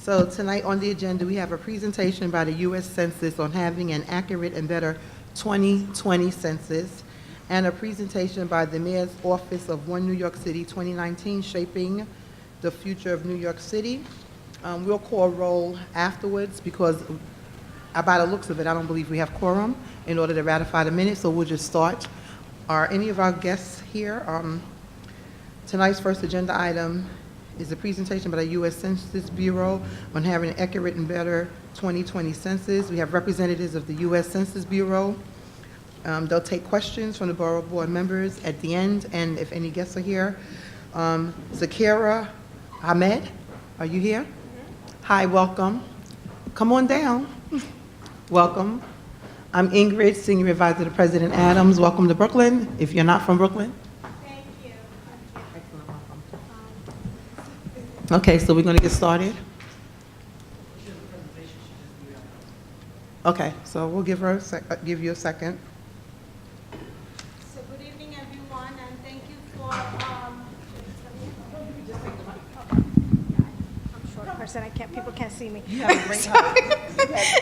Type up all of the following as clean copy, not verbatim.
So tonight on the agenda, we have a presentation by the U.S. Census on having an accurate and better 2020 census, and a presentation by the Mayor's Office of One New York City 2019, Shaping the Future of New York City. We'll call roll afterwards because by the looks of it, I don't believe we have quorum in order to ratify the minutes, so we'll just start. Are any of our guests here? Tonight's first agenda item is a presentation by the U.S. Census Bureau on having an accurate and better 2020 census. We have representatives of the U.S. Census Bureau. They'll take questions from the Borough Board members at the end, and if any guests are here. Zakira Ahmed, are you here? Hi, welcome. Come on down. Welcome. I'm Ingrid, Senior Advisor to President Adams. Welcome to Brooklyn, if you're not from Brooklyn. Thank you. Excellent, welcome. Okay, so we're going to get started. Okay, so we'll give her give you a second. So good evening, everyone, and thank you for. I'm a short person. People can't see me. You have a great height.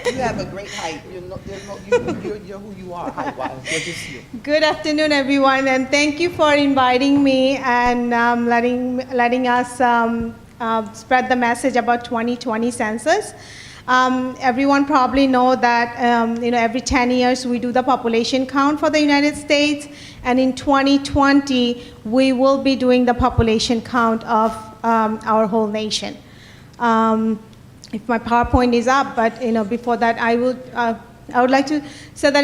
You have a great height. You're who you are height-wise. You're just you. Good afternoon, everyone, and thank you for inviting me and letting us spread the message about 2020 census. Everyone probably know that every 10 years we do the population count for the United States, and in 2020 we will be doing the population count of our whole nation. If my PowerPoint is up, but before that I would like to say that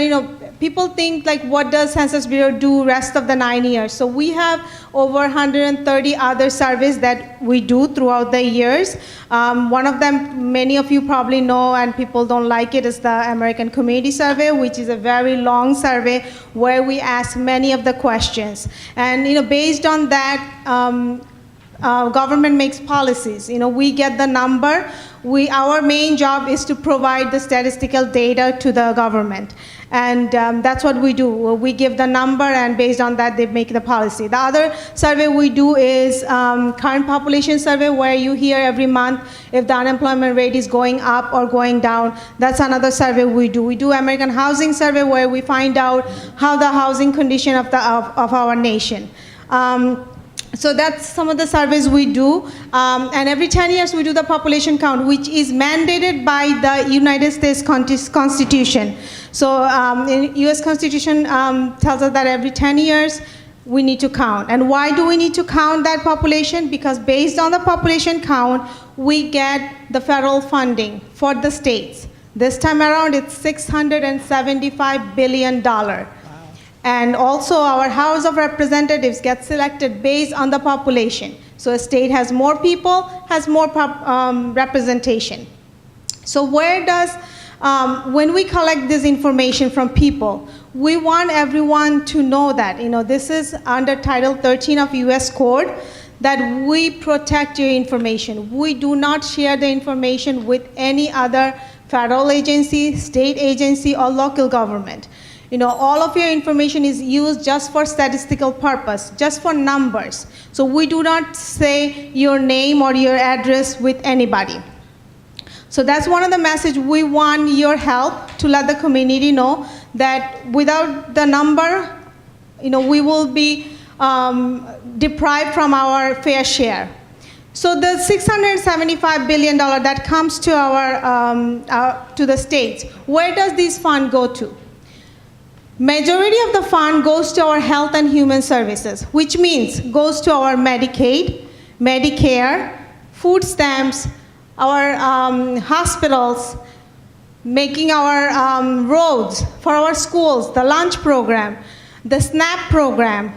people think like, what does Census Bureau do rest of the 9 years? So we have over 130 other surveys that we do throughout the years. One of them, many of you probably know, and people don't like it, is the American Community Survey, which is a very long survey where we ask many of the questions. And based on that, government makes policies. We get the number. Our main job is to provide the statistical data to the government. And that's what we do. We give the number, and based on that, they make the policy. The other survey we do is current population survey, where you hear every month if the unemployment rate is going up or going down. That's another survey we do. We do American Housing Survey, where we find out how the housing condition of our nation. So that's some of the surveys we do. And every 10 years we do the population count, which is mandated by the United States Constitution. So the US Constitution tells us that every 10 years we need to count. And why do we need to count that population? Because based on the population count, we get the federal funding for the states. This time around, it's $675 billion. And also our House of Representatives gets selected based on the population. So a state has more people, has more representation. So where does, when we collect this information from people, we want everyone to know that, this is under Title 13 of US Code, that we protect your information. We do not share the information with any other federal agency, state agency, or local government. All of your information is used just for statistical purpose, just for numbers. So we do not say your name or your address with anybody. So that's one of the messages. We want your help to let the community know that without the number, we will be deprived from our fair share. So the $675 billion that comes to to the states, where does this fund go to? Majority of the fund goes to our health and human services, which means goes to our Medicaid, Medicare, food stamps, our hospitals, making our roads for our schools, the lunch program, the SNAP program,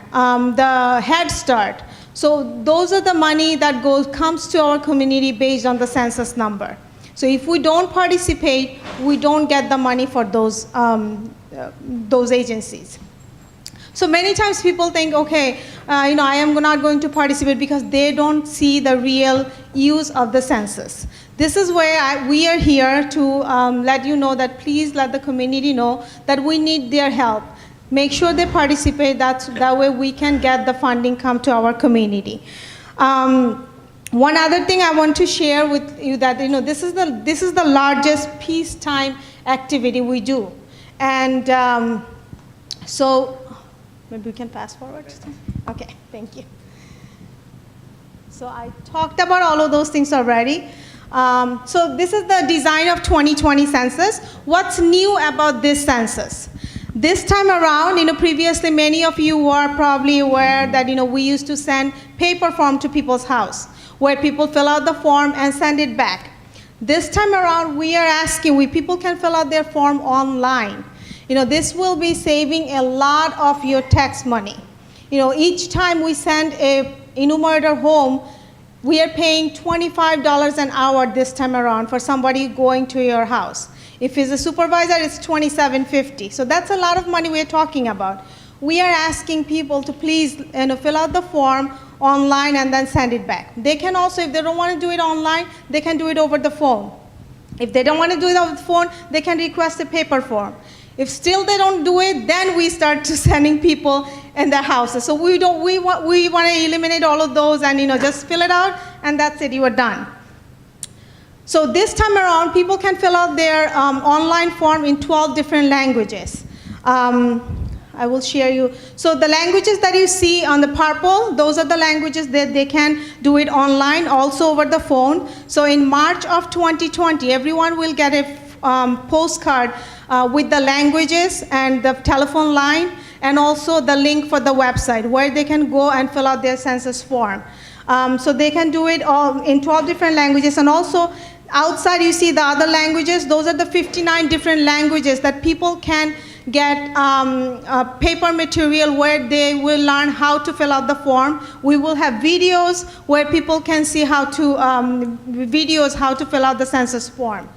the Head Start. So those are the money that comes to our community based on the census number. So if we don't participate, we don't get the money for those agencies. So many times people think, okay, I am not going to participate because they don't see the real use of the census. This is where we are here to let you know that please let the community know that we need their help. Make sure they participate, that way we can get the funding come to our community. One other thing I want to share with you that this is the largest peacetime activity we do, and so maybe we can fast forward. Okay, thank you. So I talked about all of those things already. So this is the design of 2020 census. What's new about this census? This time around, previously many of you were probably aware that we used to send paper form to people's house, where people fill out the form and send it back. This time around, we are asking people can fill out their form online. This will be saving a lot of your tax money. Each time we send a enumerator home, we are paying $25 an hour this time around for somebody going to your house. If it's a supervisor, it's $27.50. So that's a lot of money we're talking about. We are asking people to please fill out the form online and then send it back. They can also, if they don't want to do it online, they can do it over the phone. If they don't want to do it over the phone, they can request a paper form. If still they don't do it, then we start to sending people in their houses. So we want to eliminate all of those and just fill it out, and that's it, you are done. So this time around, people can fill out their online form in 12 different languages. I will share you. So the languages that you see on the purple, those are the languages that they can do it online, also over the phone. So in March of 2020, everyone will get a postcard with the languages and the telephone line, and also the link for the website where they can go and fill out their census form. So they can do it all in 12 different languages, and also outside you see the other languages. Those are the 59 different languages that people can get paper material where they will learn how to fill out the form. We will have videos where people can see how to fill out the census form.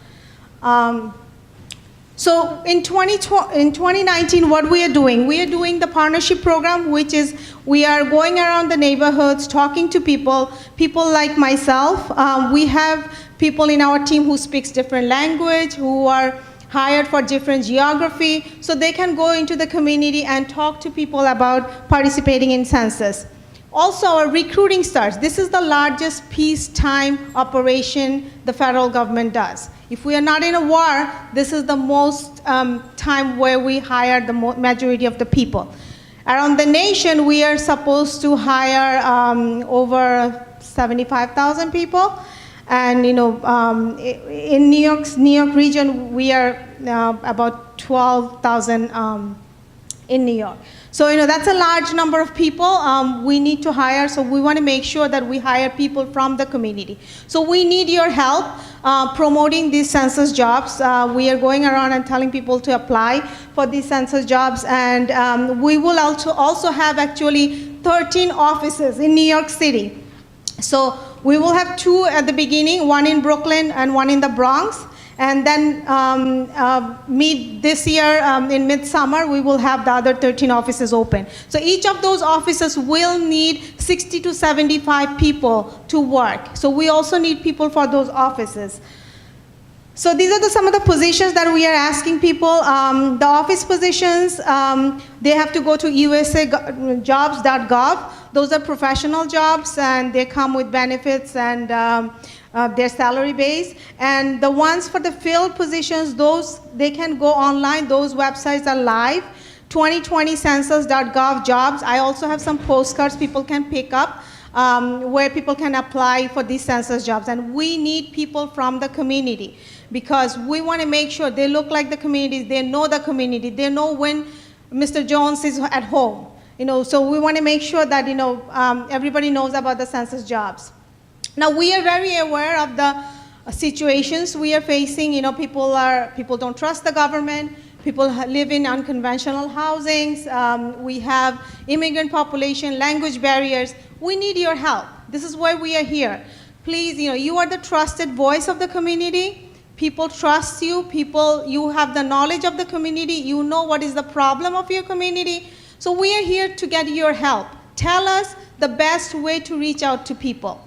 So in 2019, what we are doing the partnership program, which is we are going around the neighborhoods, talking to people like myself. We have people in our team who speaks different language, who are hired for different geography, so they can go into the community and talk to people about participating in census. Also, our recruiting starts. This is the largest peacetime operation the federal government does. If we are not in a war, this is the most time where we hire the majority of the people. Around the nation, we are supposed to hire over 75,000 people. And in New York region, we are about 12,000 in New York. So that's a large number of people we need to hire. So we want to make sure that we hire people from the community. So we need your help promoting these census jobs. We are going around and telling people to apply for these census jobs, and we will also have actually 13 offices in New York City. So we will have 2 at the beginning, one in Brooklyn and one in the Bronx. And then this year, in midsummer, we will have the other 13 offices open. So each of those offices will need 60 to 75 people to work. So we also need people for those offices. So these are some of the positions that we are asking people. The office positions, they have to go to usajobs.gov. Those are professional jobs, and they come with benefits and their salary base. And the ones for the field positions, those they can go online. Those websites are live. 2020census.gov jobs. I also have some postcards people can pick up where people can apply for these census jobs. And we need people from the community, because we want to make sure they look like the community, they know the community, they know when Mr. Jones is at home. So we want to make sure that everybody knows about the census jobs. Now we are very aware of the situations we are facing. People don't trust the government. People live in unconventional housings. We have immigrant population, language barriers. We need your help. This is why we are here. Please, you are the trusted voice of the community. People trust you. You have the knowledge of the community. You know what is the problem of your community. So we are here to get your help. Tell us the best way to reach out to people.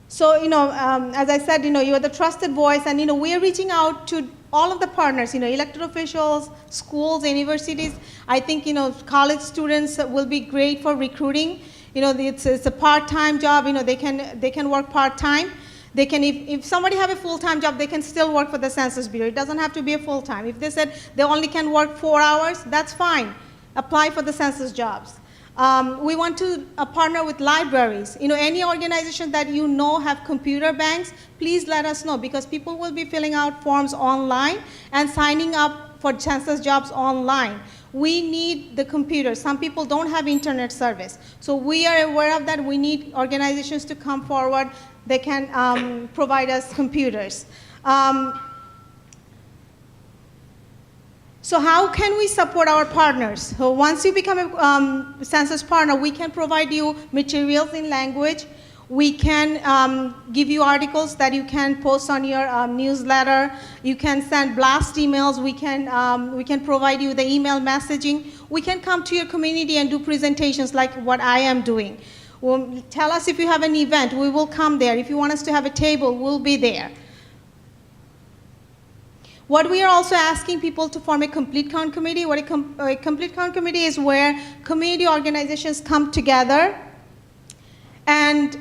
So, as I said, you are the trusted voice, and, we are reaching out to all of the partners, elected officials, schools, universities. I think, college students will be great for recruiting. It's a part-time job. They can work part-time. They can, if somebody have a full-time job, they can still work for the Census Bureau. It doesn't have to be a full-time. If they said they only can work 4 hours, that's fine. Apply for the census jobs. We want to partner with libraries. Any organization that have computer banks, please let us know, because people will be filling out forms online and signing up for census jobs online. We need the computers. Some people don't have internet service. So we are aware of that. We need organizations to come forward. They can provide us computers. So how can we support our partners? So once you become a census partner, we can provide you materials in language. We can give you articles that you can post on your newsletter. You can send blast emails. We can provide you the email messaging. We can come to your community and do presentations like what I am doing. Tell us if you have an event. We will come there. If you want us to have a table, we'll be there. What we are also asking people to form a complete count committee. What a complete count committee is, where community organizations come together and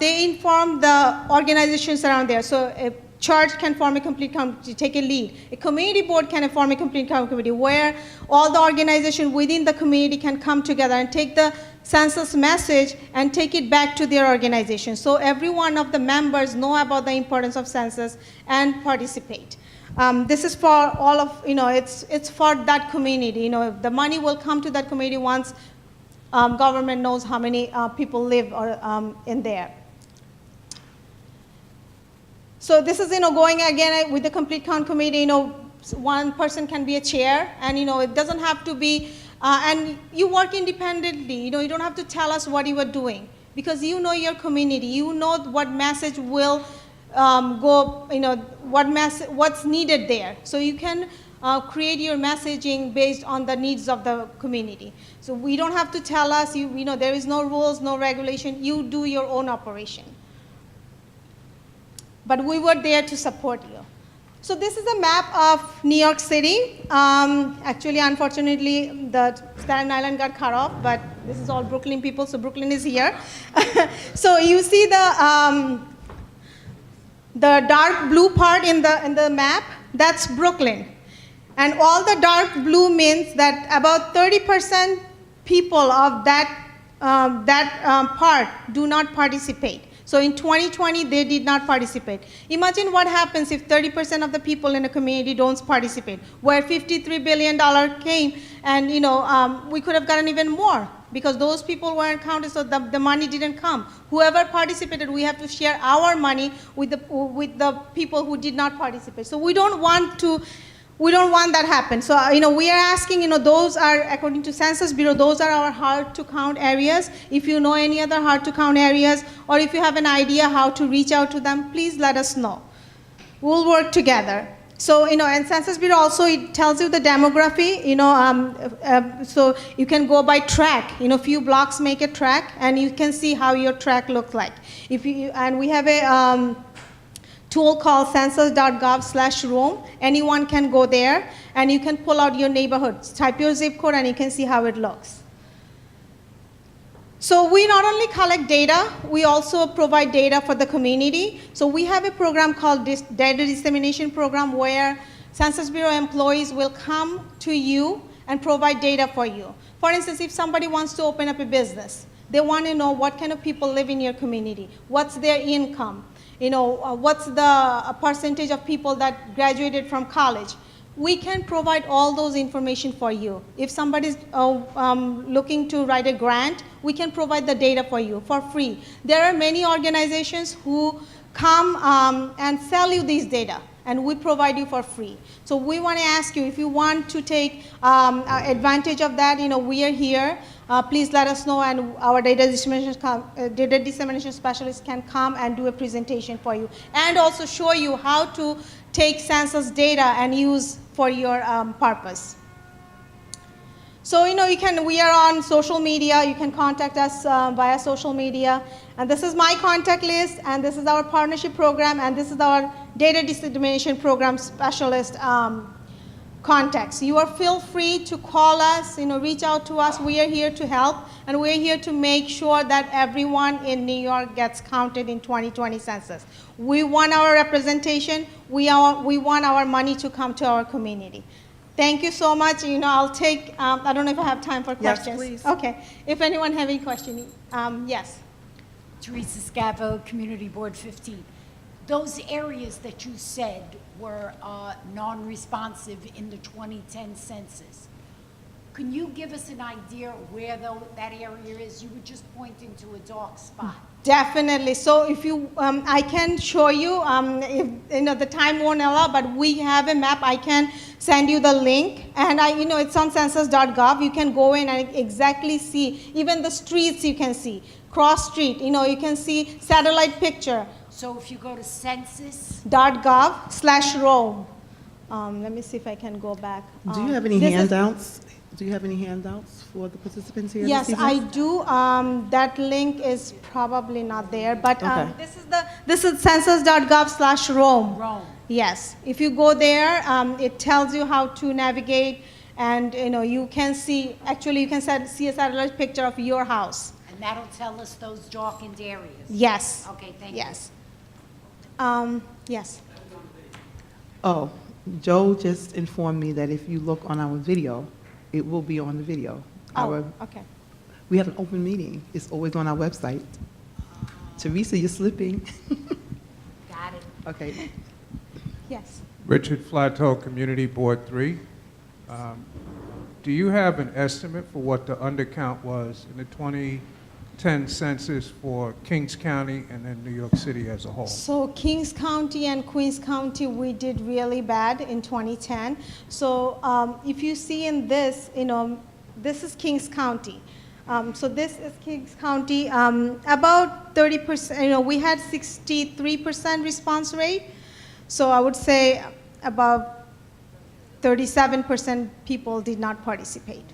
they inform the organizations around there. So a church can form a complete count committee, take a lead. A community board can form a complete count committee, where all the organizations within the community can come together and take the census message and take it back to their organization. So every one of the members know about the importance of census and participate. This is for all of, it's for that community. The money will come to that community once government knows how many people live in there. So this is, going again with the complete count committee. One person can be a chair, and it doesn't have to be. And you work independently. You don't have to tell us what you are doing, because you know your community. You know what message will go. What's needed there. So you can create your messaging based on the needs of the community. So we don't have to tell us. There is no rules, no regulation. You do your own operation. But we were there to support you. So this is a map of New York City. Actually, unfortunately, the Staten Island got cut off, but this is all Brooklyn people, so Brooklyn is here. So you see the dark blue part in the map, that's Brooklyn. And all the dark blue means that about 30% people of that part do not participate. So in 2020, they did not participate. Imagine what happens if 30% of the people in a community don't participate, where $53 billion came, and we could have gotten even more, because those people weren't counted, so the money didn't come. Whoever participated, we have to share our money with the people who did not participate. So we don't want that happen. So, we are asking, those are, according to Census Bureau, those are our hard to count areas. If you know any other hard to count areas, or if you have an idea how to reach out to them, please let us know. We'll work together. So, and Census Bureau also, it tells you the demography, so you can go by track. Few blocks make a track, and you can see how your track looks like. And we have a tool called census.gov/roam. Anyone can go there, and you can pull out your neighborhood. Type your zip code, and you can see how it looks. So we not only collect data, we also provide data for the community. So we have a program called Data Dissemination Program, where Census Bureau employees will come to you and provide data for you. For instance, if somebody wants to open up a business, they want to know what kind of people live in your community, what's their income, what's the percentage of people that graduated from college. We can provide all those information for you. If somebody's looking to write a grant, we can provide the data for you for free. There are many organizations who come and sell you these data, and we provide you for free. So we want to ask you, if you want to take advantage of that, we are here. Please let us know, and our data dissemination specialist can come and do a presentation for you, and also show you how to take census data and use for your purpose. So, we are on social media. You can contact us via social media. And this is my contact list, and this is our partnership program, and this is our data dissemination program specialist contacts. You are feel free to call us, reach out to us. We are here to help, and we're here to make sure that everyone in New York gets counted in 2020 census. We want our representation. We want our money to come to our community. Thank you so much. I'll take, I don't know if I have time for questions. Yes, please. Okay. If anyone have any question, yes. Teresa Scavo, Community Board 15. Those areas that you said were non-responsive in the 2010 census, can you give us an idea where that area is? You were just pointing to a dark spot. Definitely. So if you, I can show you, if the time won't allow, but we have a map. I can send you the link, and it's on census.gov. You can go in and exactly see, even the streets you can see, cross street, you can see satellite picture. So if you go to census, .gov/Rome. Let me see if I can go back. Do you have any this is- handouts? Do you have any handouts for the participants here? Yes, this I evening? do. That link is probably not there, but Okay. this is census.gov/Rome. Rome. Yes, if you go there, it tells you how to navigate, and you can see. Actually, you can see a satellite picture of your house. and that'll tell us those darkened areas. Yes. Okay, thank you. Yes. Yes. Oh, Joe just informed me that if you look on our video, it will be on the video. Oh, okay. We have an open meeting. It's always on our website. Teresa, you're slipping. Got it. Okay. Yes. Richard Flato, Community Board 3. Do you have an estimate for what the undercount was in the 2010 census for Kings County and then New York City as a whole? So Kings County and Queens County, we did really bad in 2010. So if you see in this, this is Kings County. So this is Kings County. About 30%, we had 63% response rate. So I would say about 37% people did not participate.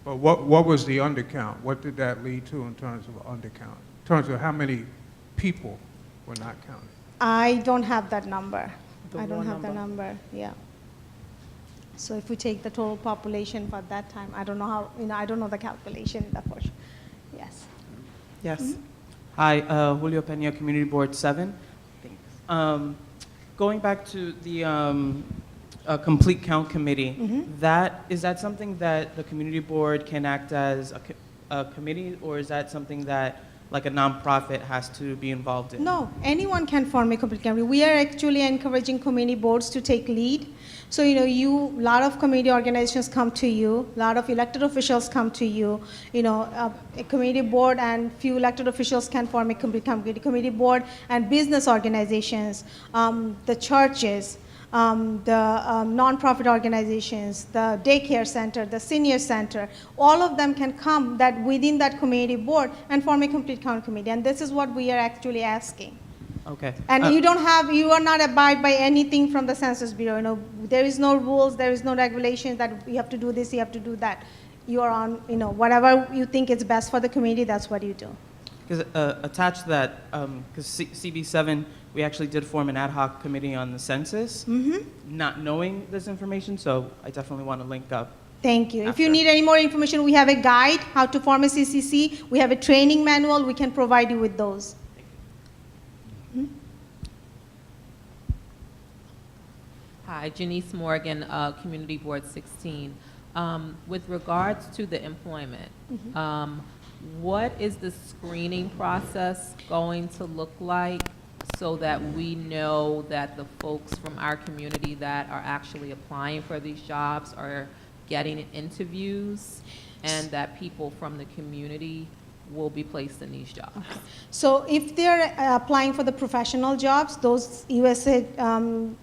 But what was the undercount? What did that lead to in terms of undercount? In terms of how many people were not counted? I don't have that number. The I don't raw have the number, yeah. So if we take the total population for that time, I don't know how, I don't know the calculation, the portion. Yes. Yes. Hi, Julio Pena, Community Board 7. Thanks. Going back to the complete count committee, is that something that the community board can act as a committee, or is that something that like a nonprofit has to be involved in? No, anyone can form a complete committee. We are actually encouraging community boards to take lead. So, a lot of community organizations come to you, a lot of elected officials come to you, a community board and few elected officials can form a complete community board, and business organizations, the churches, the nonprofit organizations, the daycare center, the senior center, all of them can come within that community board and form a complete count committee. And this is what we are actually asking. Okay. And you are not abide by anything from the Census Bureau. There is no rules, there is no regulation that you have to do this, you have to do that. You are on, whatever you think is best for the community, that's what you do. Because attached to that, because CB7, we actually did form an ad hoc committee on the census, not knowing this information, so I definitely want to link up. Thank you. If you After. need any more information, we have a guide, how to form a CCC. We have a training manual. We can provide you with those. Hi, Janice Morgan, Community Board 16. With regards to the employment, what is the screening process going to look like so that we know that the folks from our community that are actually applying for these jobs are getting interviews and that people from the community will be placed in these jobs? So if they're applying for the professional jobs, those usajobs.gov,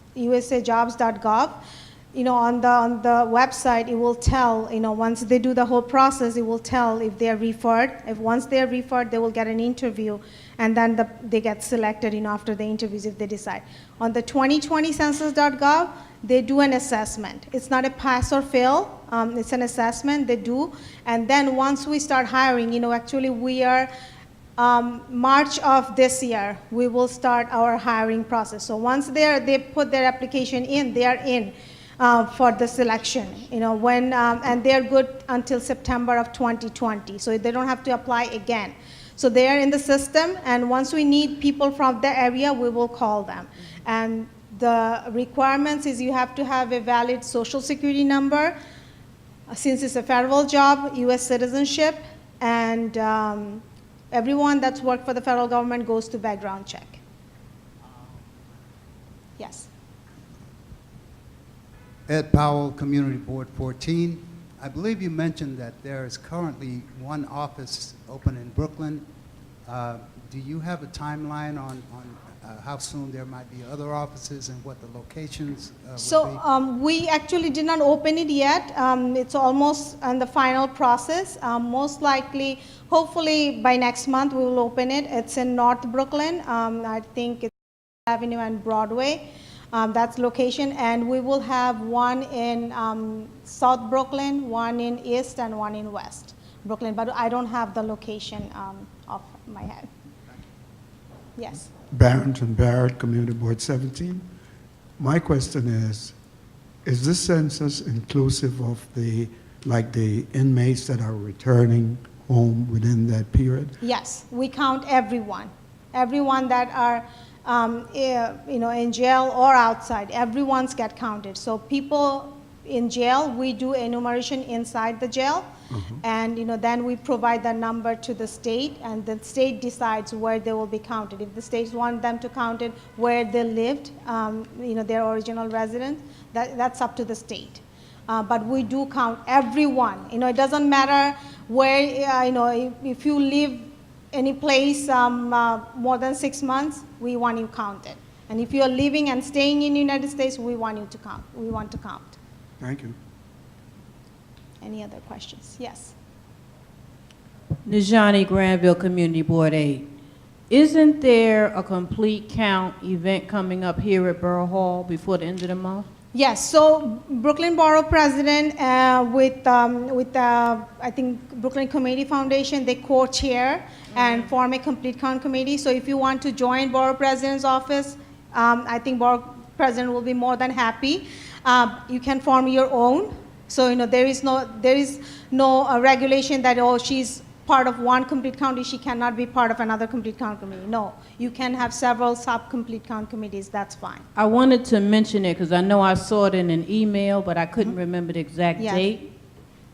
on the website, it will tell, once they do the whole process, it will tell if they're referred. If once they're referred, they will get an interview, and then they get selected, after the interviews if they decide. On the 2020 census.gov, they do an assessment. It's not a pass or fail, it's an assessment they do. And then once we start hiring, actually we are, March of this year, we will start our hiring process. So once they put their application in, they are in. for the selection, and they're good until September of 2020, so they don't have to apply again. So they are in the system, and once we need people from the area, we will call them. And the requirements is you have to have a valid social security number, since it's a federal job, U.S. citizenship, and everyone that's worked for the federal government goes to background check. Yes. Ed Powell, Community Board 14. I believe you mentioned that there is currently one office open in Brooklyn. Do you have a timeline on how soon there might be other offices and what the locations would be? So we actually did not open it yet. It's almost in the final process. Most likely, hopefully by next month, we will open it. It's in North Brooklyn. I think it's Avenue and Broadway. That's location, and we will have one in South Brooklyn, one in East, and one in West Brooklyn, but I don't have the location off my head. Yes. Barrington Barrett, Community Board 17. My question is this census inclusive of the inmates that are returning home within that period? Yes, we count everyone that are in jail or outside. Everyone's get counted. So people in jail, we do enumeration inside the jail, and then we provide the number to the state, and the state decides where they will be counted. If the states want them to count it where they lived, their original residence, that's up to the state. But we do count everyone. It doesn't matter where, if you live any place more than 6 months, we want you counted. And if you are living and staying in the United States, we want you to count. We want to count. Thank you. Any other questions? Yes. Najani Granville, Community Board 8. Isn't there a complete count event coming up here at Borough Hall before the end of the month? Yes, so Brooklyn Borough President with I think Brooklyn Community Foundation, they co-chair and form a complete count committee. So if you want to join Borough President's office, I think Borough President will be more than happy. You can form your own. So there is no regulation that she's part of one complete county, she cannot be part of another complete count committee. No, you can have several sub-complete count committees, that's fine. I wanted to mention it because I know I saw it in an email, but I couldn't remember the exact Yes. date.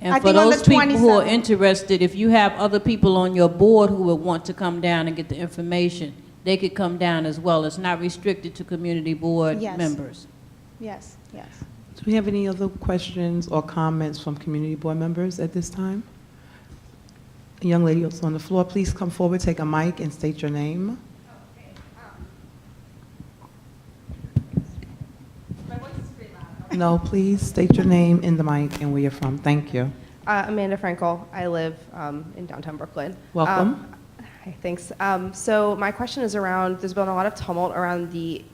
And I for think on the those people who are 27th. interested, if you have other people on your board who would want to come down and get the information, they could come down as well. It's not restricted to community board Yes. members. Yes, yes. Do we have any other questions or comments from community board members at this time? A young lady that's on the floor, please come forward, take a mic, and state your name. No, please state your name in the mic and where you're from. Thank you. Amanda Frankel. I live in downtown Brooklyn. Welcome. Hi, thanks. So my question is around, there's been a lot of tumult around the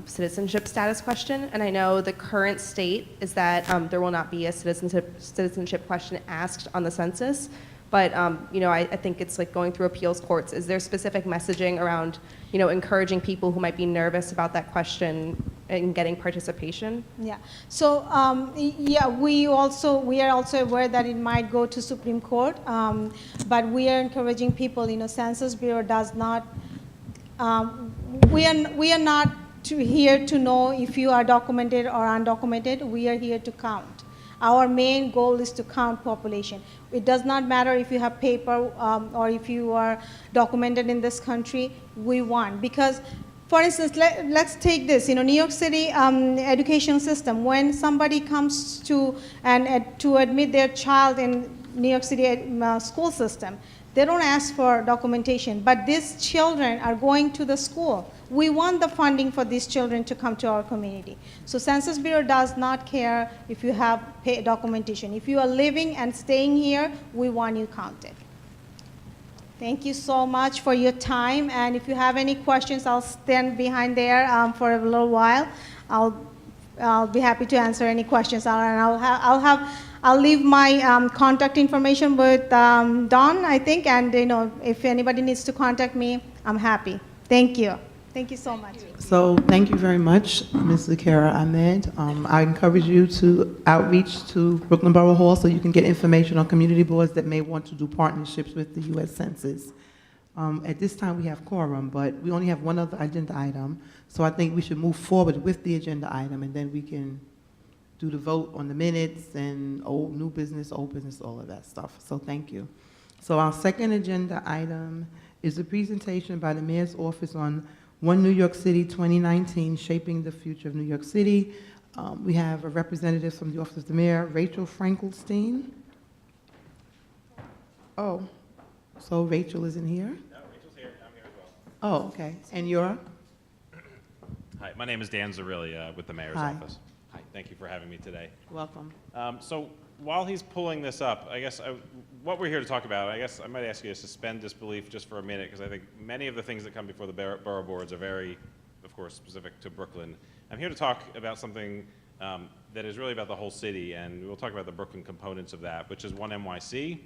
citizenship status question, and I know the current state is that there will not be a citizenship question asked on the census, but I think it's like going through appeals courts. Is there specific messaging around encouraging people who might be nervous about that question and getting participation? Yeah. So yeah, we are also aware that it might go to Supreme Court, but we are encouraging people. Census Bureau does not. We are not here to know if you are documented or undocumented. We are here to count. Our main goal is to count population. It does not matter if you have paper or if you are documented in this country. We want, because, for instance, let's take this. New York City education system. When somebody comes to admit their child in New York City school system, they don't ask for documentation. But these children are going to the school. We want the funding for these children to come to our community. So Census Bureau does not care if you have documentation. If you are living and staying here, we want you counted. Thank you so much for your time. And if you have any questions, I'll stand behind there for a little while. I'll be happy to answer any questions. I'll leave my contact information with Dawn, I think. And if anybody needs to contact me, I'm happy. Thank you. Thank you so much. So thank you very much, Ms. Zakara Ahmed. I encourage you to outreach to Brooklyn Borough Hall so you can get information on community boards that may want to do partnerships with the U.S. Census. At this time, we have quorum, but we only have one other agenda item, so I think we should move forward with the agenda item, and then we can do the vote on the minutes and new business, old business, all of that stuff. So thank you. So our second agenda item is a presentation by the Mayor's Office on One New York City 2019, Shaping the Future of New York City. We have a representative from the Office of the Mayor, Rachel Frankelstein. Oh, so Rachel isn't here? No, Rachel's here. I'm here as well. Oh, okay. And you're? Hi, my name is Dan Zarilli with the Mayor's Hi. Office. Hi, thank you for having me today. Welcome. So while he's pulling this up, I guess what we're here to talk about, I guess I might ask you to suspend disbelief just for a minute, because I think many of the things that come before the borough boards are very, of course, specific to Brooklyn. I'm here to talk about something that is really about the whole city, and we'll talk about the Brooklyn components of that, which is One NYC.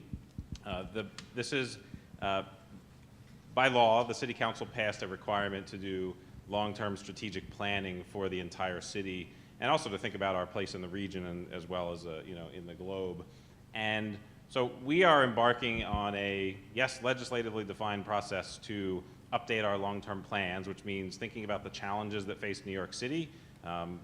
This is, by law, the City Council passed a requirement to do long-term strategic planning for the entire city, and also to think about our place in the region and as well as in the globe. And so we are embarking on a, yes, legislatively defined process to update our long-term plans, which means thinking about the challenges that face New York City,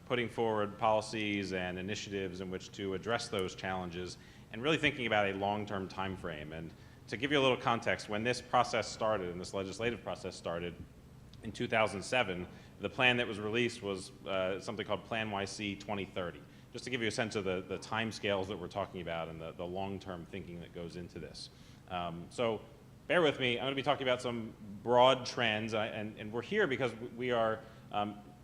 putting forward policies and initiatives in which to address those challenges, and really thinking about a long-term time frame. And to give you a little context, when this process started, and this legislative process started in 2007, the plan that was released was something called Plan YC 2030, just to give you a sense of the time scales that we're talking about and the long-term thinking that goes into this. So bear with me. I'm going to be talking about some broad trends, and we're here because we are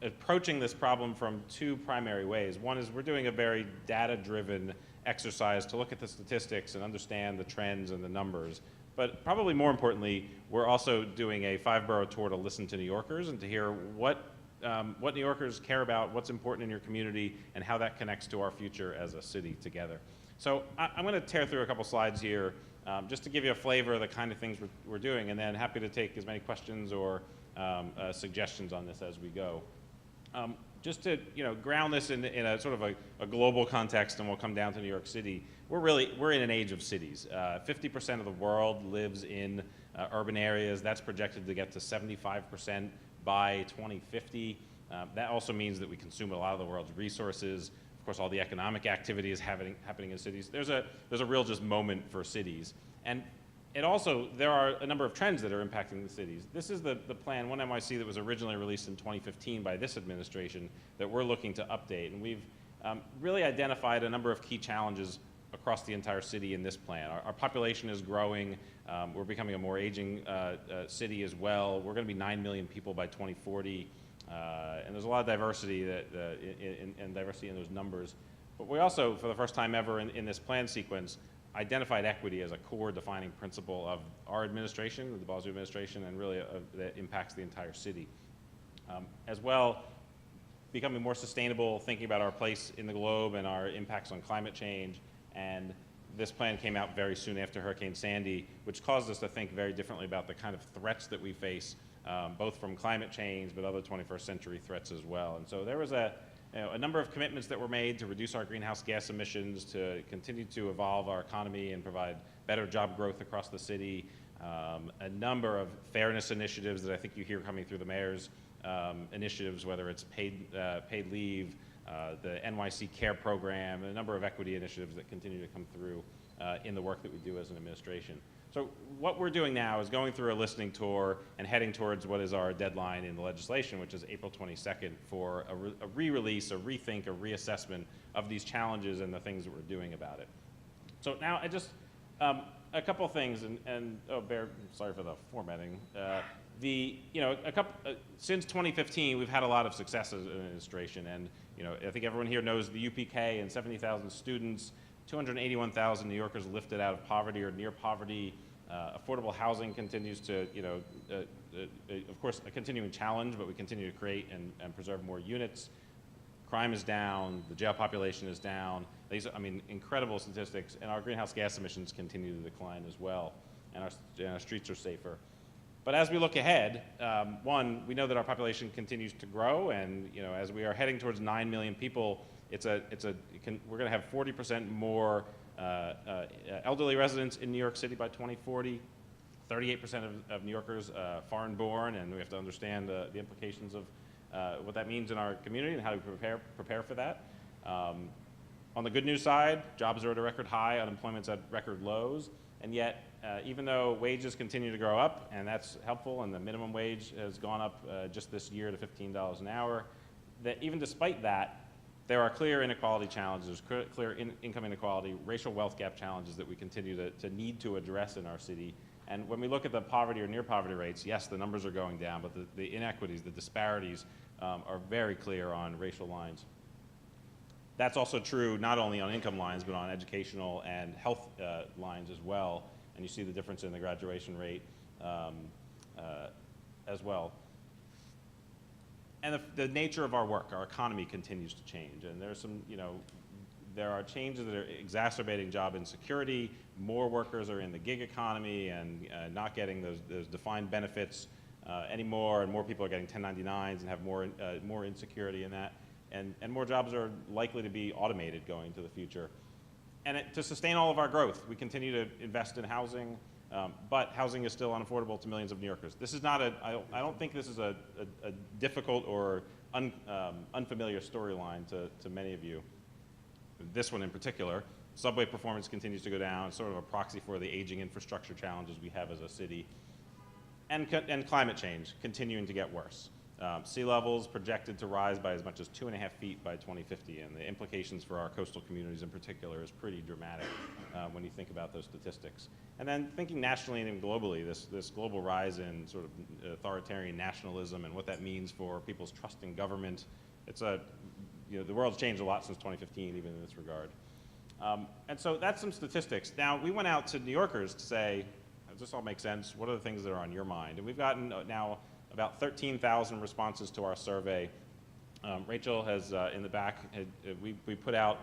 approaching this problem from two primary ways. One is we're doing a very data-driven exercise to look at the statistics and understand the trends and the numbers. But probably more importantly, we're also doing a 5-borough tour to listen to New Yorkers and to hear what New Yorkers care about, what's important in your community, and how that connects to our future as a city together. So I'm going to tear through a couple slides here just to give you a flavor of the kind of things we're doing, and then happy to take as many questions or suggestions on this as we go. Just to ground this in a sort of a global context, and we'll come down to New York City. We're in an age of cities. 50% of the world lives in urban areas. That's projected to get to 75% by 2050. That also means that we consume a lot of the world's resources. Of course, all the economic activity is happening in cities. There's a real just moment for cities. And it also, there are a number of trends that are impacting the cities. This is the plan, One NYC, that was originally released in 2015 by this administration that we're looking to update. And we've really identified a number of key challenges across the entire city in this plan. Our population is growing. We're becoming a more aging city as well. We're going to be 9 million people by 2040. And there's a lot of diversity and diversity in those numbers. But we also, for the first time ever in this plan sequence, identified equity as a core defining principle of our administration, the de Blasio administration, and really that impacts the entire city. As well, becoming more sustainable, thinking about our place in the globe and our impacts on climate change. And this plan came out very soon after Hurricane Sandy, which caused us to think very differently about the kind of threats that we face, both from climate change, but other 21st century threats as well. And so there was a number of commitments that were made to reduce our greenhouse gas emissions, to continue to evolve our economy and provide better job growth across the city, a number of fairness initiatives that I think you hear coming through the mayor's initiatives, whether it's paid leave, the NYC Care Program, and a number of equity initiatives that continue to come through in the work that we do as an administration. So what we're doing now is going through a listening tour and heading towards what is our deadline in the legislation, which is April 22nd, for a re-release, a rethink, a reassessment of these challenges and the things that we're doing about it. So now I just, a couple things, and oh, Bear, sorry for the formatting. Since 2015, we've had a lot of success as an administration, and I think everyone here knows the UPK and 70,000 students, 281,000 New Yorkers lifted out of poverty or near poverty. Affordable housing continues to, of course, a continuing challenge, but we continue to create and preserve more units. Crime is down, the jail population is down. These are, incredible statistics, and our greenhouse gas emissions continue to decline as well, and our streets are safer. But as we look ahead, one, we know that our population continues to grow, and as we are heading towards 9 million people, we're going to have 40% more elderly residents in New York City by 2040. 38% of New Yorkers foreign born, and we have to understand the implications of what that means in our community and how to prepare for that. On the good news side, jobs are at a record high, unemployment's at record lows, and yet even though wages continue to grow up, and that's helpful, and the minimum wage has gone up just this year to $15 an hour, that even despite that, there are clear inequality challenges, clear income inequality, racial wealth gap challenges that we continue to need to address in our city. And when we look at the poverty or near poverty rates, yes, the numbers are going down, but the inequities, the disparities are very clear on racial lines. That's also true not only on income lines, but on educational and health lines as well. And you see the difference in the graduation rate as well. And the nature of our work, our economy continues to change. And there's some, there are changes that are exacerbating job insecurity. More workers are in the gig economy and not getting those defined benefits anymore, and more people are getting 1099s and have more insecurity in that. And more jobs are likely to be automated going into the future. And to sustain all of our growth, we continue to invest in housing, but housing is still unaffordable to millions of New Yorkers. This is not I don't think this is a difficult or unfamiliar storyline to many of you. This one in particular, subway performance continues to go down, sort of a proxy for the aging infrastructure challenges we have as a city. And climate change continuing to get worse. Sea levels projected to rise by as much as 2.5 feet by 2050, and the implications for our coastal communities in particular is pretty dramatic when you think about those statistics. And then thinking nationally and globally, this global rise in sort of authoritarian nationalism and what that means for people's trust in government. The world's changed a lot since 2015, even in this regard. And so that's some statistics. Now, we went out to New Yorkers to say, does this all make sense? What are the things that are on your mind? And we've gotten now about 13,000 responses to our survey. Rachel has, in the back, we put out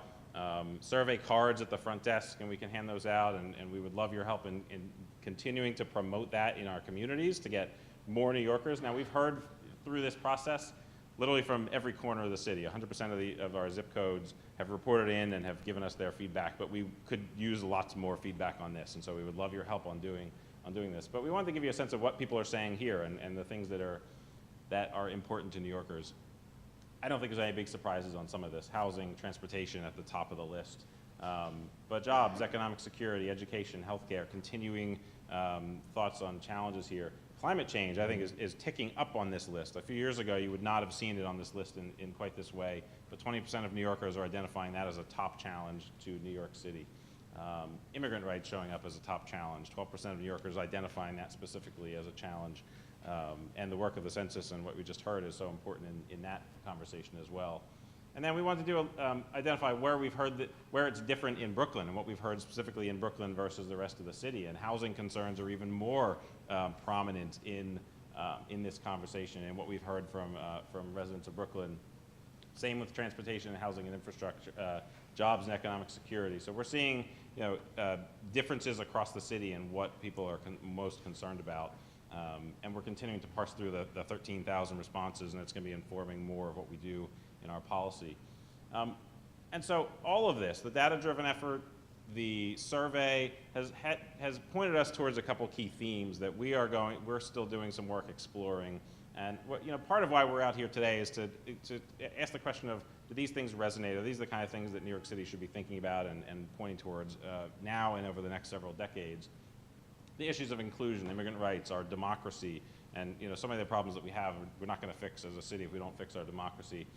survey cards at the front desk, and we can hand those out, and we would love your help in continuing to promote that in our communities to get more New Yorkers. Now, we've heard through this process literally from every corner of the city. 100% of our zip codes have reported in and have given us their feedback, but we could use lots more feedback on this, and so we would love your help on doing this. But we wanted to give you a sense of what people are saying here and the things that are important to New Yorkers. I don't think there's any big surprises on some of this. Housing, transportation at the top of the list. But jobs, economic security, education, healthcare, continuing thoughts on challenges here. Climate change, I think, is ticking up on this list. A few years ago, you would not have seen it on this list in quite this way, but 20% of New Yorkers are identifying that as a top challenge to New York City. Immigrant rights showing up as a top challenge. 12% of New Yorkers identifying that specifically as a challenge. And the work of the census and what we just heard is so important in that conversation as well. And then we wanted to identify where we've heard where it's different in Brooklyn and what we've heard specifically in Brooklyn versus the rest of the city. And housing concerns are even more prominent in this conversation and what we've heard from residents of Brooklyn. Same with transportation and housing and infrastructure, jobs and economic security. So we're seeing differences across the city and what people are most concerned about. And we're continuing to parse through the 13,000 responses, and it's going to be informing more of what we do in our policy. And so all of this, the data-driven effort, the survey, has pointed us towards a couple key themes that we're still doing some work exploring. And part of why we're out here today is to ask the question of, do these things resonate? Are these the kind of things that New York City should be thinking about and pointing towards now and over the next several decades? The issues of inclusion, immigrant rights, our democracy, and so many of the problems that we have, we're not going to fix as a city if we don't fix our democracy.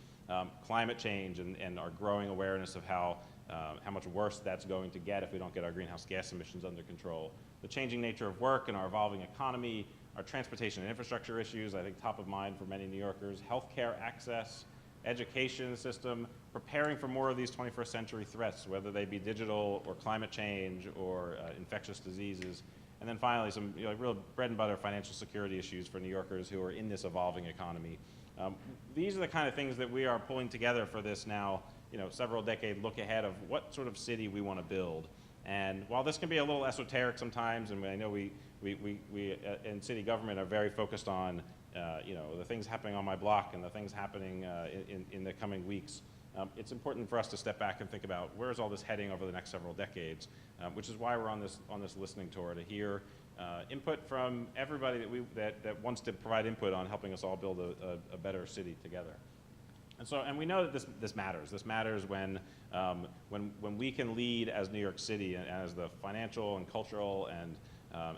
Climate change and our growing awareness of how much worse that's going to get if we don't get our greenhouse gas emissions under control. The changing nature of work and our evolving economy, our transportation and infrastructure issues, I think top of mind for many New Yorkers, healthcare access, education system, preparing for more of these 21st century threats, whether they be digital or climate change or infectious diseases. And then finally, some real bread and butter financial security issues for New Yorkers who are in this evolving economy. These are the kind of things that we are pulling together for this now, several decade look ahead of what sort of city we want to build. And while this can be a little esoteric sometimes, and I know we in city government are very focused on, you know, the things happening on my block and the things happening in the coming weeks, it's important for us to step back and think about where is all this heading over the next several decades, which is why we're on this listening tour, to hear input from everybody that wants to provide input on helping us all build a better city together. And we know that this matters. This matters when we can lead as New York City and as the financial and cultural and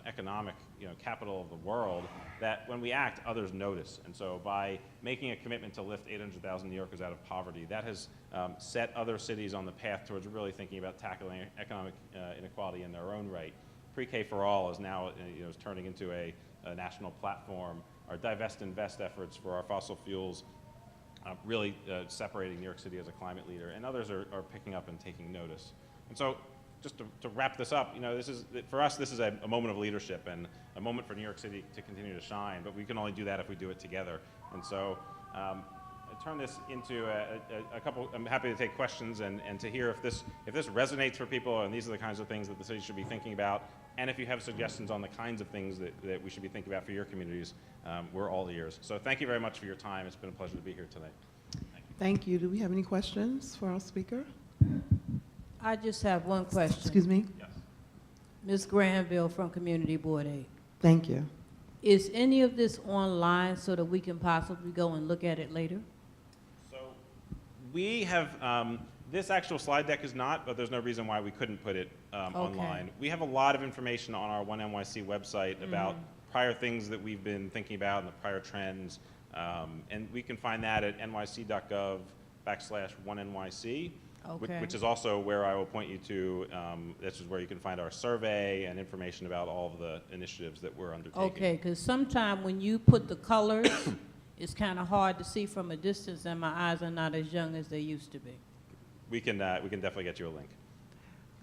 economic, you know, capital of the world, that when we act, others notice. And so by making a commitment to lift 800,000 New Yorkers out of poverty, that has set other cities on the path towards really thinking about tackling economic inequality in their own right. Pre-K for All is now, you know, is turning into a national platform. Our Divest Invest efforts for our fossil fuels really separating New York City as a climate leader, and others are picking up and taking notice. And so, just to wrap this up, you know, for us, this is a moment of leadership and a moment for New York City to continue to shine, but we can only do that if we do it together. And so, I turn this into a couple. I'm happy to take questions and to hear if this resonates for people, and these are the kinds of things that the city should be thinking about. And if you have suggestions on the kinds of things that we should be thinking about for your communities, we're all ears. So thank you very much for your time. It's been a pleasure to be here tonight. Thank you. Do we have any questions for our speaker? I just have one question. Excuse me? Yes. Ms. Granville from Community Board 8. Thank you. Is any of this online so that we can possibly go and look at it later? So we have, this actual slide deck is not, but there's no reason why we couldn't put it online. We have a lot of information on our 1NYC website about prior things that we've been thinking about and the prior trends. And we can find that at nyc.gov/1NYC, Okay. which is also where I will point you to. This is where you can find our survey and information about all of the initiatives that we're undertaking. Okay, because sometimes when you put the colors, it's kind of hard to see from a distance, and my eyes are not as young as they used to be. We can definitely get you a link.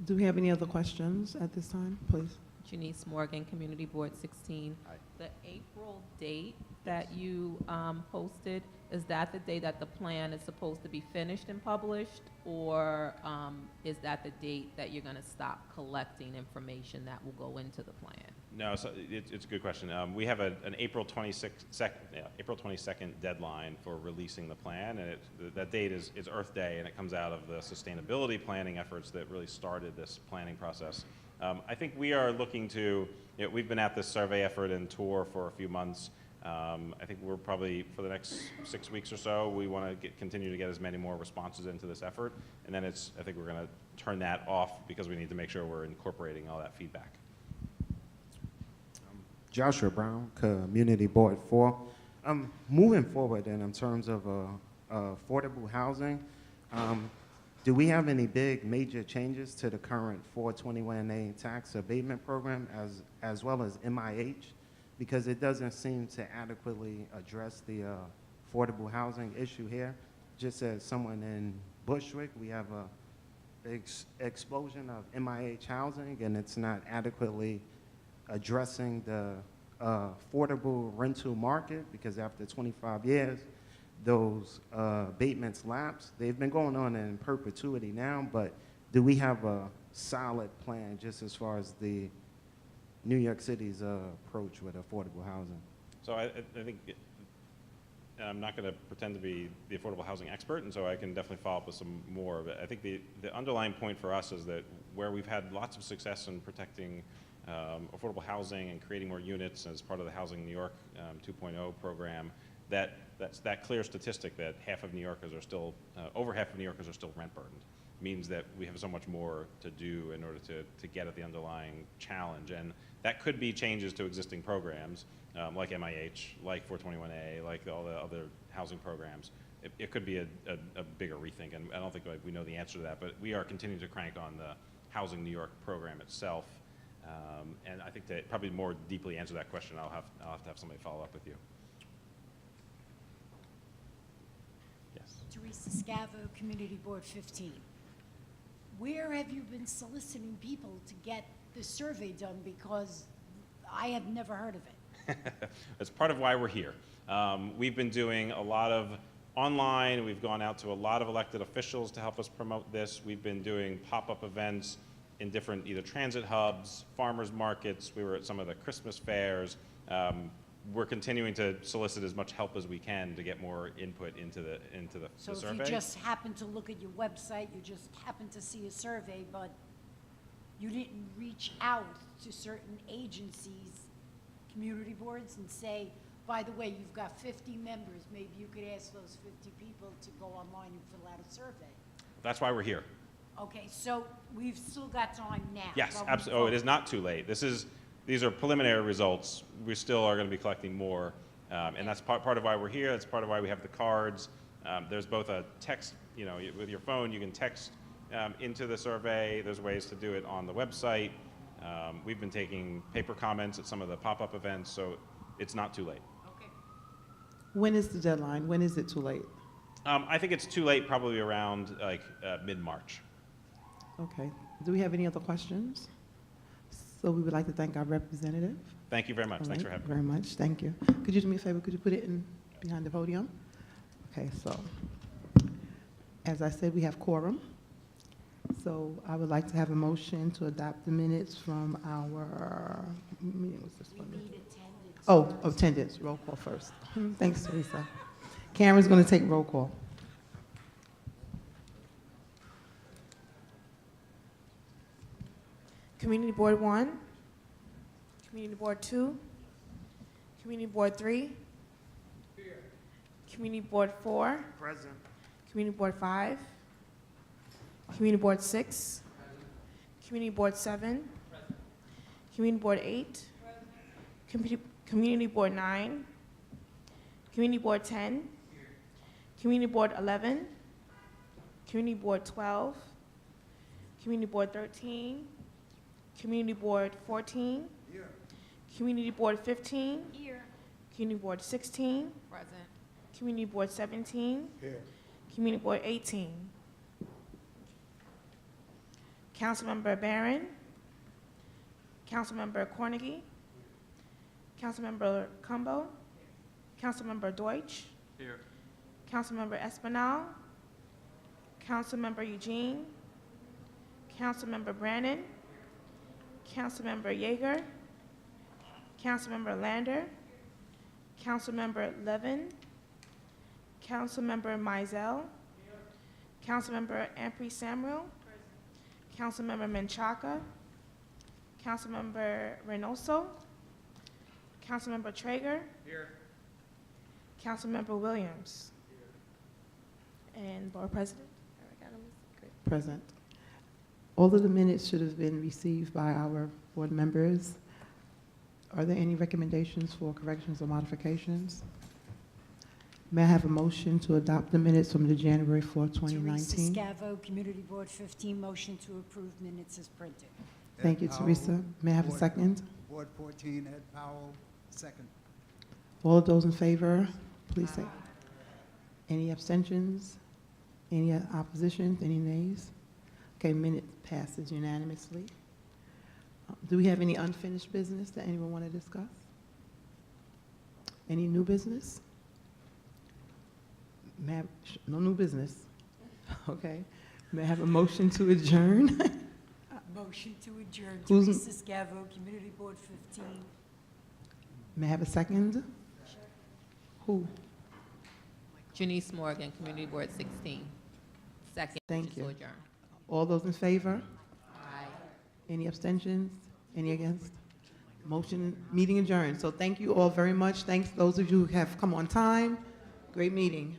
Do we have any other questions at this time, please? Janice Morgan, Community Board 16. Hi. The April date that you posted, is that the day that the plan is supposed to be finished and published? Or is that the date that you're going to stop collecting information that will go into the plan? No, so it's a good question. We have an April 22nd deadline for releasing the plan, and that date is Earth Day, and it comes out of the sustainability planning efforts that really started this planning process. I think we are looking to, we've been at this survey effort and tour for a few months. I think we're probably, for the next 6 weeks or so, we want to continue to get as many more responses into this effort, and then I think we're going to turn that off because we need to make sure we're incorporating all that feedback. Joshua Brown, Community Board 4. Moving forward in terms of affordable housing, do we have any big major changes to the current 421A tax abatement program as well as MIH? Because it doesn't seem to adequately address the affordable housing issue here. Just as someone in Bushwick, we have a big explosion of MIH housing, and it's not adequately addressing the affordable rental market, because after 25 years, those abatements lapse. They've been going on in perpetuity now, but do we have a solid plan just as far as the New York City's approach with affordable housing? So I think, I'm not going to pretend to be the affordable housing expert, and so I can definitely follow up with some more. But I think the underlying point for us is that where we've had lots of success in protecting affordable housing and creating more units as part of the Housing New York 2.0 program, that's that clear statistic that half of New Yorkers are still, over half of New Yorkers are still rent burdened, means that we have so much more to do in order to get at the underlying challenge. And that could be changes to existing programs, like MIH, like 421A, like all the other housing programs. It could be a bigger rethink, and I don't think we know the answer to that, but we are continuing to crank on the Housing New York program itself. And I think to probably more deeply answer that question, I'll have to have somebody follow up with you. Yes. Teresa Scavo, Community Board 15. Where have you been soliciting people to get the survey done? Because I have never heard of it. That's part of why we're here. We've been doing a lot of online. We've gone out to a lot of elected officials to help us promote this. We've been doing pop-up events in different either transit hubs, farmers markets. We were at some of the Christmas fairs. We're continuing to solicit as much help as we can to get more input into the So if survey. you just happen to look at your website, you just happen to see a survey, but you didn't reach out to certain agencies, community boards, and say, by the way, you've got 50 members, maybe you could ask those 50 people to go online and fill out a survey. That's why we're here. Okay, so we've still got time now. Yes, going absolutely. Oh, it is forward. not too late. These are preliminary results. We still are going to be collecting more, and that's part of why we're here. That's part of why we have the cards. There's both a text, with your phone, you can text into the survey. There's ways to do it on the website. We've been taking paper comments at some of the pop-up events, so it's not too late. Okay. When is the deadline? When is it too late? I think it's too late, probably around mid-March. Okay. Do we have any other questions? So we would like to thank our representative. Thank you very much. All Thanks right, for having me. very much. Thank you. Could you do me a favor? Could you put it in behind the podium? Okay, so as I said, we have quorum. So I would like to have a motion to adopt the minutes from our meeting. Was this We one? need attendance. Oh, attendance. Roll call first. Thanks, Teresa. Karen's going to take roll call. Community Board 1, Community Board 2, Community Board 3, Community Board 4, Present. Community Board 5, Community Board 6, Community Board 7, Community Board 8, Community Board 9, Community Board 10, Community Board 11, Community Board 12, Community Board 13, Community Board 14, Community Board 15, Here. Community Board 16, Present. Community Board 17, Community Board 18. Councilmember Barron, Councilmember Cornegie, Councilmember Cumbo, Councilmember Deutsch, Here. Councilmember Espinal, Councilmember Eugene, Councilmember Brannon, Councilmember Yeager, Councilmember Lander, Councilmember Levin, Councilmember Mizell, Councilmember Ampry Samuel, Councilmember Menchaca, Councilmember Reynoso, Councilmember Traeger, Councilmember Williams, and Board President. Great. Present. All of the minutes should have been received by our board members. Are there any recommendations for corrections or modifications? May I have a motion to adopt the minutes from the January 4, 2019? Teresa Scavo, Community Board 15, motion to approve minutes as printed. Thank you, Ed Powell, Teresa. May I have a Board- second? Board 14, Ed Powell, second. All of those in favor, please say. Any abstentions? Any oppositions? Any nays? Okay, minute passes unanimously. Do we have any unfinished business that anyone want to discuss? Any new business? No new business. Okay. May I have a motion to adjourn? Motion to adjourn. Who's- Teresa Scavo, Community Board 15. May I have a second? Who? Janice Morgan, Community Board 16. Second. Thank to you. adjourn. All those in favor? Aye. Any abstentions? Any against? Meeting adjourned. So thank you all very much. Thanks those of you who have come on time. Great meeting.